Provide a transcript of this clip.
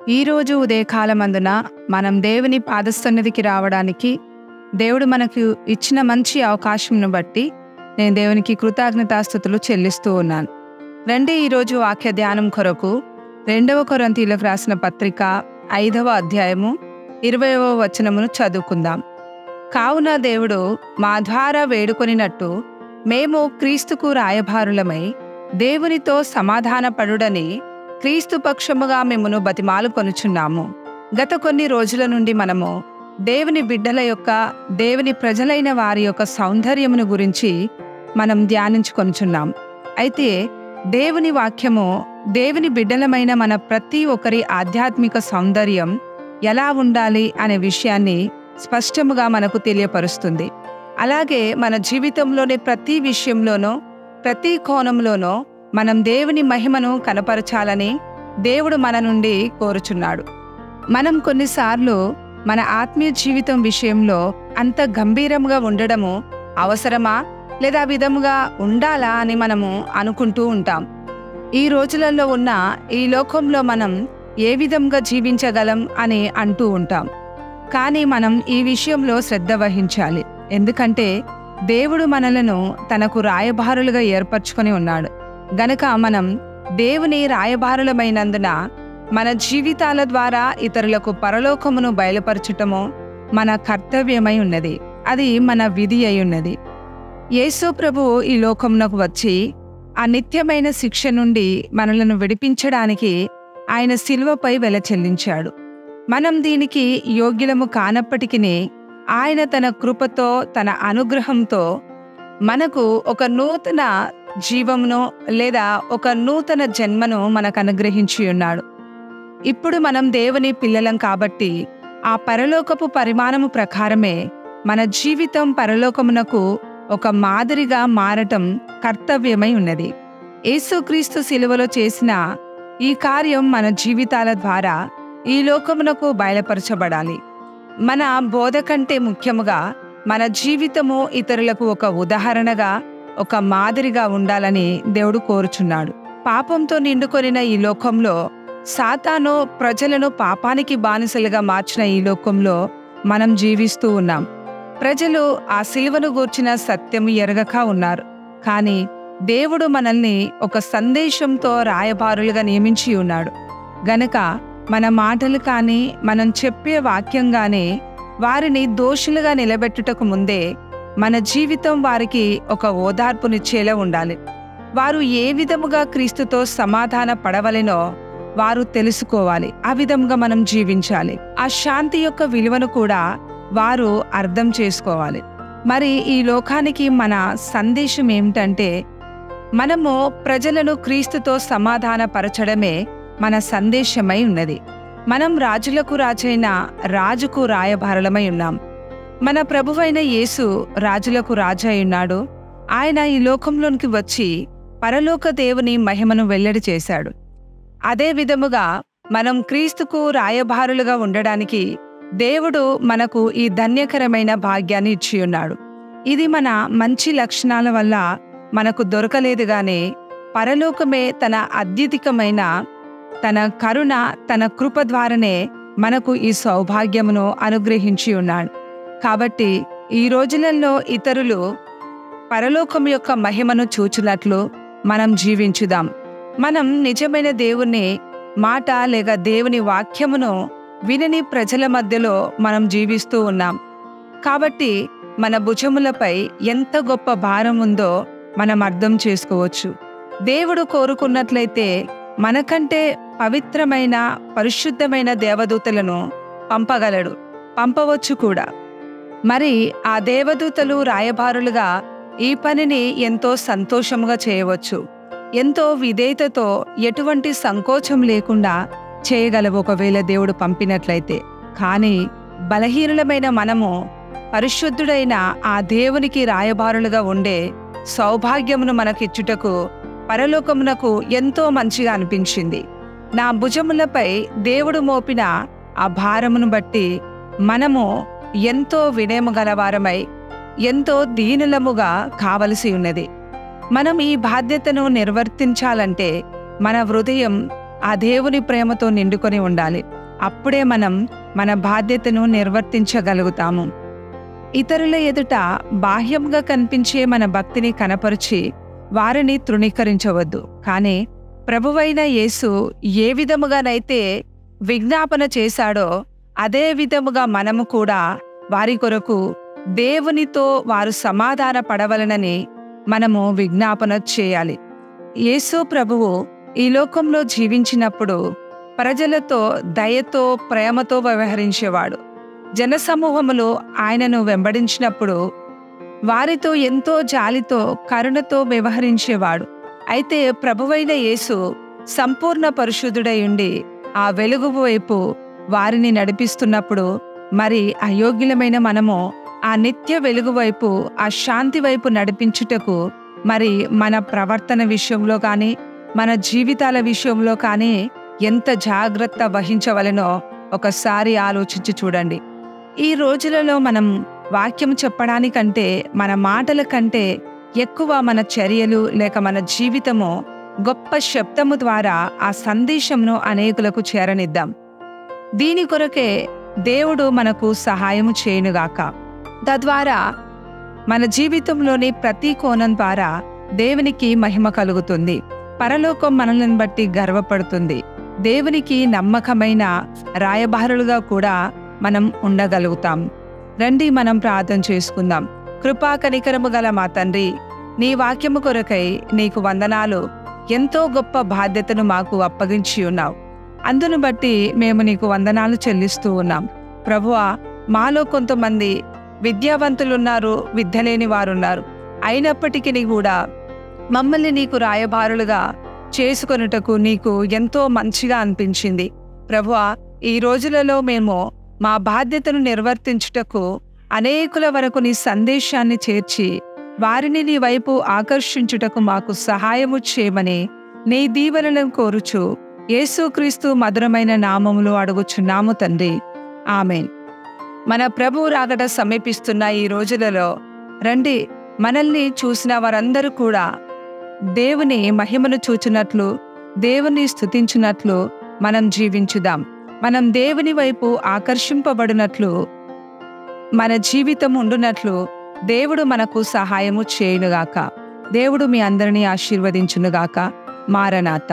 ఈరోజు ఉదయకాలమందున మనం దేవుని పాదసన్నిధికి రావడానికి దేవుడు మనకు ఇచ్చిన మంచి అవకాశంను బట్టి నేను దేవునికి కృతజ్ఞతాస్తుతులు చెల్లిస్తూ ఉన్నాను. రండి ఈరోజు వాక్య ధ్యానం కొరకు 2వ కొరింథీయులకు రాసిన పత్రిక 5వ అధ్యాయము 20వ వచనమును చదువుకుందాం. కావున దేవుడు మా ద్వారా వేడుకొనినట్టు మేము క్రీస్తుకు రాయభారులమై దేవునితో సమాధానపడుడని క్రీస్తు పక్షముగా మిమ్మును బతిమాలు కొనుచున్నాము. గత కొన్ని రోజుల నుండి మనము దేవుని బిడ్డల యొక్క దేవుని ప్రజలైన వారి యొక్క సౌందర్యమును గురించి మనం ధ్యానించుకొనుచున్నాం. అయితే దేవుని వాక్యము దేవుని బిడ్డలమైన మన ప్రతి ఒక్కరి ఆధ్యాత్మిక సౌందర్యం ఎలా ఉండాలి అనే విషయాన్ని స్పష్టముగా మనకు తెలియపరుస్తుంది. అలాగే మన జీవితంలోని ప్రతి విషయంలోనూ ప్రతి కోణంలోనూ మనం దేవుని మహిమను కనపరచాలని దేవుడు మన నుండి కోరుచున్నాడు. మనం కొన్నిసార్లు మన ఆత్మీయ జీవితం విషయంలో అంత గంభీరంగా ఉండడము అవసరమా లేదా విధముగా ఉండాలా అని మనము అనుకుంటూ ఉంటాం. ఈ రోజులలో ఉన్న ఈ లోకంలో మనం ఏ విధంగా జీవించగలం అని అంటూ ఉంటాం. కానీ మనం ఈ విషయంలో శ్రద్ధ వహించాలి. ఎందుకంటే దేవుడు మనలను తనకు రాయబారులుగా ఏర్పరచుకొని ఉన్నాడు గనక మనం దేవుని రాయబారులమైనందున మన జీవితాల ద్వారా ఇతరులకు పరలోకమును బయలుపరచటము మన కర్తవ్యమై ఉన్నది. అది మన విధి అయి ఉన్నది. యేసు ప్రభువు ఈ లోకమునకు వచ్చి ఆ నిత్యమైన శిక్ష నుండి మనలను విడిపించడానికి ఆయన శిలువపై వెల చెల్లించాడు. మనం దీనికి యోగ్యులము కానప్పటికీ ఆయన తన కృపతో తన అనుగ్రహంతో మనకు ఒక నూతన జీవమును లేదా ఒక నూతన జన్మను మనకు అనుగ్రహించి ఉన్నాడు. ఇప్పుడు మనం దేవుని పిల్లలం కాబట్టి ఆ పరలోకపు పరిమాణము ప్రకారమే మన జీవితం పరలోకమునకు ఒక మాదిరిగా మారటం కర్తవ్యమై ఉన్నది. యేసుక్రీస్తు శిలువలో చేసిన ఈ కార్యం మన జీవితాల ద్వారా ఈ లోకమునకు బయలుపరచబడాలి. మన బోధ కంటే ముఖ్యముగా మన జీవితము ఇతరులకు ఒక ఉదాహరణగా ఒక మాదిరిగా ఉండాలని దేవుడు కోరుచున్నాడు. పాపంతో నిండుకొనిన ఈ లోకంలో సాతాను ప్రజలను పాపానికి బానిసలుగా మార్చిన ఈ లోకంలో మనం జీవిస్తూ ఉన్నాం. ప్రజలు ఆ సిలువను గూర్చిన సత్యము ఎరగక ఉన్నారు. కానీ దేవుడు మనల్ని ఒక సందేశంతో రాయబారులుగా నియమించి ఉన్నాడు గనక మన మాటలు కానీ మనం చెప్పే వాక్యంగానే వారిని దోషులుగా నిలబెట్టుటకు ముందే మన జీవితం వారికి ఒక ఓదార్పునిచ్చేలా ఉండాలి. వారు ఏ విధముగా క్రీస్తుతో సమాధాన పడవలెనో వారు తెలుసుకోవాలి. ఆ విధంగా మనం జీవించాలి. ఆ శాంతి యొక్క విలువను కూడా వారు అర్థం చేసుకోవాలి. మరి ఈ లోకానికి మన సందేశం ఏమిటంటే మనము ప్రజలను క్రీస్తుతో సమాధాన పరచడమే మన సందేశమై ఉన్నది. మనం రాజులకు రాజైన రాజుకు రాయబారులమై ఉన్నాం. మన ప్రభువైన యేసు రాజులకు రాజు అయి ఉన్నాడు. ఆయన ఈ లోకంలోనికి వచ్చి పరలోక దేవుని మహిమను వెల్లడి చేశాడు. అదే విధముగా మనం క్రీస్తుకు రాయబారులుగా ఉండడానికి దేవుడు మనకు ఈ ధన్యకరమైన భాగ్యాన్ని ఇచ్చి ఉన్నాడు. ఇది మన మంచి లక్షణాల వల్ల మనకు దొరకలేదు గానీ పరలోకమే తన అత్యధికమైన తన కరుణ తన కృప ద్వారానే మనకు ఈ సౌభాగ్యమును అనుగ్రహించి ఉన్నాడు. కాబట్టి ఈ రోజులలో ఇతరులు పరలోకం యొక్క మహిమను చూచినట్లు మనం జీవించుదాం. మనం నిజమైన దేవుని మాట లేక దేవుని వాక్యమును వినని ప్రజల మధ్యలో మనం జీవిస్తూ ఉన్నాం. కాబట్టి మన భుజములపై ఎంత గొప్ప భారం ఉందో మనం అర్థం చేసుకోవచ్చు. దేవుడు కోరుకున్నట్లయితే మనకంటే పవిత్రమైన పరిశుద్ధమైన దేవదూతలను పంపగలడు, పంపవచ్చు కూడా. మరి ఆ దేవదూతలు రాయబారులుగా ఈ పనిని ఎంతో సంతోషముగా చేయవచ్చు. ఎంతో విధేయతతో ఎటువంటి సంకోచం లేకుండా చేయగలవు ఒకవేళ దేవుడు పంపినట్లయితే. కానీ బలహీనులమైన మనము పరిశుద్ధుడైన ఆ దేవునికి రాయబారులుగా ఉండే సౌభాగ్యమును మనకిచ్చుటకు పరలోకమునకు ఎంతో మంచిగా అనిపించింది. నా భుజములపై దేవుడు మోపిన ఆ భారమును బట్టి మనము ఎంతో వినయము గలవారమై ఎంతో దీనులముగా కావలసి ఉన్నది. మనం ఈ బాధ్యతను నిర్వర్తించాలంటే మన హృదయం ఆ దేవుని ప్రేమతో నిండుకొని ఉండాలి. అప్పుడే మనం మన బాధ్యతను నిర్వర్తించగలుగుతాము. ఇతరుల ఎదుట బాహ్యంగా కనిపించే మన భక్తిని కనపరిచి వారిని తృణీకరించవద్దు. కానీ ప్రభువైన యేసు ఏ విధముగానైతే విజ్ఞాపన చేశాడో అదే విధముగా మనము కూడా వారి కొరకు దేవునితో వారు సమాధాన పడవలనని మనము విజ్ఞాపన చేయాలి. యేసు ప్రభువు ఈ లోకంలో జీవించినప్పుడు ప్రజలతో దయతో ప్రేమతో వ్యవహరించేవాడు. జనసమూహములు ఆయనను వెంబడించినప్పుడు వారితో ఎంతో జాలితో కరుణతో వ్యవహరించేవాడు. అయితే ప్రభువైన యేసు సంపూర్ణ పరిశుద్ధుడై ఉండి ఆ వెలుగు వైపు వారిని నడిపిస్తున్నప్పుడు మరి అయోగ్యులమైన మనము ఆ నిత్య వెలుగు వైపు, ఆ శాంతి వైపు నడిపించుటకు మరి మన ప్రవర్తన విషయంలో కానీ మన జీవితాల విషయంలో కానీ ఎంత జాగ్రత్త వహించవలెనో ఒకసారి ఆలోచించి చూడండి. ఈ రోజులలో మనం వాక్యం చెప్పడానికంటే మన మాటల కంటే ఎక్కువ మన చర్యలు లేక మన జీవితము గొప్ప శబ్దము ద్వారా ఆ సందేశంను అనేకులకు చేరనిద్దాం. దీని కొరకే దేవుడు మనకు సహాయము చేయునుగాక. తద్వారా మన జీవితంలోని ప్రతి కోణం ద్వారా దేవునికి మహిమ కలుగుతుంది. పరలోకం మనల్ని బట్టి గర్వపడుతుంది. దేవునికి నమ్మకమైన రాయబారులుగా కూడా మనం ఉండగలుగుతాం. రండి మనం ప్రార్థన చేసుకుందాం. కృపా కనికరము గల మా తండ్రి, నీ వాక్యము కొరకై నీకు వందనాలు. ఎంతో గొప్ప బాధ్యతను మాకు అప్పగించి ఉన్నావు. అందును బట్టి మేము నీకు వందనాలు చెల్లిస్తూ ఉన్నాం. ప్రభువా, మాలో కొంతమంది విద్యావంతులున్నారు, విద్య లేని వారున్నారు. అయినప్పటికీ కూడా మమ్మల్ని నీకు రాయబారులుగా చేసుకొనుటకు నీకు ఎంతో మంచిగా అనిపించింది. ప్రభువా, ఈ రోజులలో మేము మా బాధ్యతను నిర్వర్తించుటకు అనేకుల వరకు నీ సందేశాన్ని చేర్చి వారిని నీ వైపు ఆకర్షించుటకు మాకు సహాయము చేయమని నీ దీవెనలను కోరుచు యేసుక్రీస్తు మధురమైన నామములో అడుగుచున్నాము తండ్రి. ఆమేన్. మన ప్రభువు రాకడ సమీపిస్తున్న ఈ రోజులలో రండి, మనల్ని చూసిన వారందరూ కూడా దేవుని మహిమను చూచినట్లు, దేవుని స్తుతించినట్లు మనం జీవించుదాం. మనం దేవుని వైపు ఆకర్షింపబడినట్లు మన జీవితం ఉండునట్లు దేవుడు మనకు సహాయము చేయునుగాక. దేవుడు మీ అందరినీ ఆశీర్వదించునుగాక. మారనాథ.